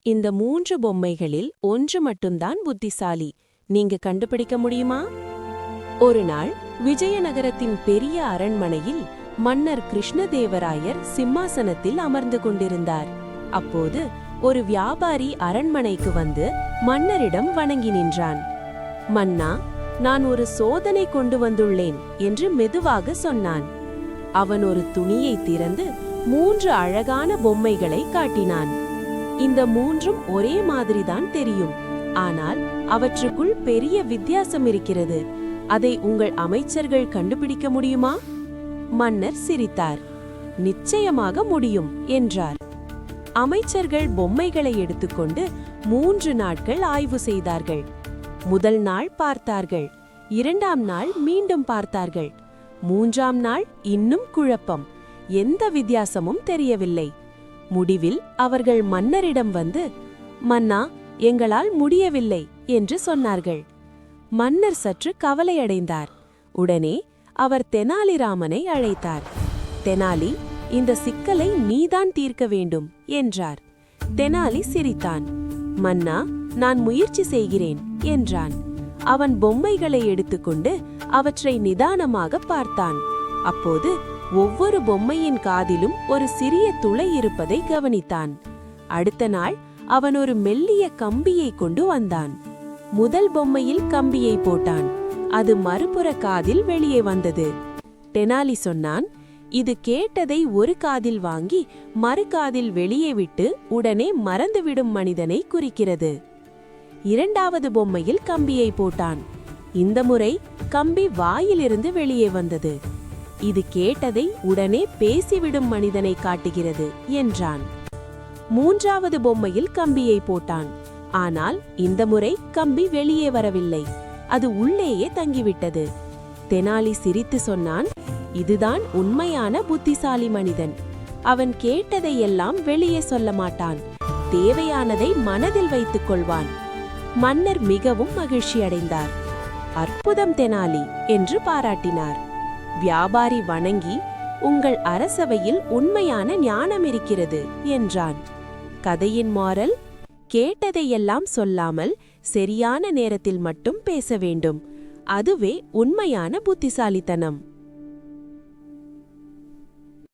இந்த 3 பொம்மைகளில் ஒன்று மட்டும்தான் புத்திசாலி. நீங்க கண்டுபிடிக்க முடியுமா? ஒரு நாள் விஜயநகரத்தின் பெரிய அரண்மனையில் மன்னர் கிருஷ்ணதேவராயர் சிம்மாசனத்தில் அமர்ந்து கொண்டிருந்தார். அப்போது ஒரு வியாபாரி அரண்மனைக்கு வந்து மன்னரிடம் வணங்கி நின்றான். மன்னா, நான் ஒரு சோதனை கொண்டு வந்துள்ளேன் என்று மெதுவாக சொன்னான். அவன் ஒரு துணியை திறந்து 3 அழகான பொம்மைகளை காட்டினான். இந்த 3ம் ஒரே மாதிரிதான் தெரியும், ஆனால் அவற்றுக்குள் பெரிய வித்தியாசம் இருக்கிறது. அதை உங்கள் அமைச்சர்கள் கண்டுபிடிக்க முடியுமா? மன்னர் சிரித்தார். நிச்சயமாக முடியும் என்றார். அமைச்சர்கள் பொம்மைகளை எடுத்துக்கொண்டு 3 நாட்கள் ஆய்வு செய்தார்கள். முதல் நாள் பார்த்தார்கள், 2ஆம் நாள் மீண்டும் பார்த்தார்கள், 3ஆம் நாள் இன்னும் குழப்பம், எந்த வித்தியாசமும் தெரியவில்லை. முடிவில் அவர்கள் மன்னரிடம் வந்து, மன்னா, எங்களால் முடியவில்லை என்று சொன்னார்கள். மன்னர் சற்று கவலையடைந்தார். உடனே அவர் தெனாலிராமனை அழைத்தார். தெனாலி, இந்த சிக்கலை நீதான் தீர்க்க வேண்டும் என்றார். தெனாலி சிரித்தான். மன்னா, நான் முயற்சி செய்கிறேன் என்றான். அவன் பொம்மைகளை எடுத்துக்கொண்டு அவற்றை நிதானமாக பார்த்தான். அப்போது ஒவ்வொரு பொம்மையின் காதிலும் ஒரு சிறிய துளை இருப்பதை கவனித்தான். அடுத்த நாள் அவன் ஒரு மெல்லிய கம்பியை கொண்டு வந்தான். முதல் பொம்மையில் கம்பியை போட்டான். அது மறுபுற காதில் வெளியே வந்தது. தெனாலி சொன்னான், இது கேட்டதை ஒரு காதில் வாங்கி மறு காதில் வெளியே விட்டு உடனே மறந்துவிடும் மனிதனை குறிக்கிறது. 2வது பொம்மையில் கம்பியை போட்டான். இந்த முறை கம்பி வாயிலிருந்து வெளியே வந்தது. இது கேட்டதை உடனே பேசிவிடும் மனிதனை காட்டுகிறது என்றான். 3வது பொம்மையில் கம்பியை போட்டான். ஆனால் இந்த முறை கம்பி வெளியே வரவில்லை, அது உள்ளேயே தங்கிவிட்டது. தெனாலி சிரித்து சொன்னான், இதுதான் உண்மையான புத்திசாலி மனிதன். அவன் கேட்டதையெல்லாம் வெளியே சொல்ல மாட்டான், தேவையானதை மனதில் வைத்துக் கொள்வான். மன்னர் மிகவும் மகிழ்ச்சியடைந்தார். அற்புதம் தெனாலி என்று பாராட்டினார். வியாபாரி வணங்கி, உங்கள் அரசவையில் உண்மையான ஞானம் இருக்கிறது என்றான். கதையின் மாரல், கேட்டதையெல்லாம் சொல்லாமல் சரியான நேரத்தில் மட்டும் பேச வேண்டும். அதுவே உண்மையான புத்திசாலித்தனம்.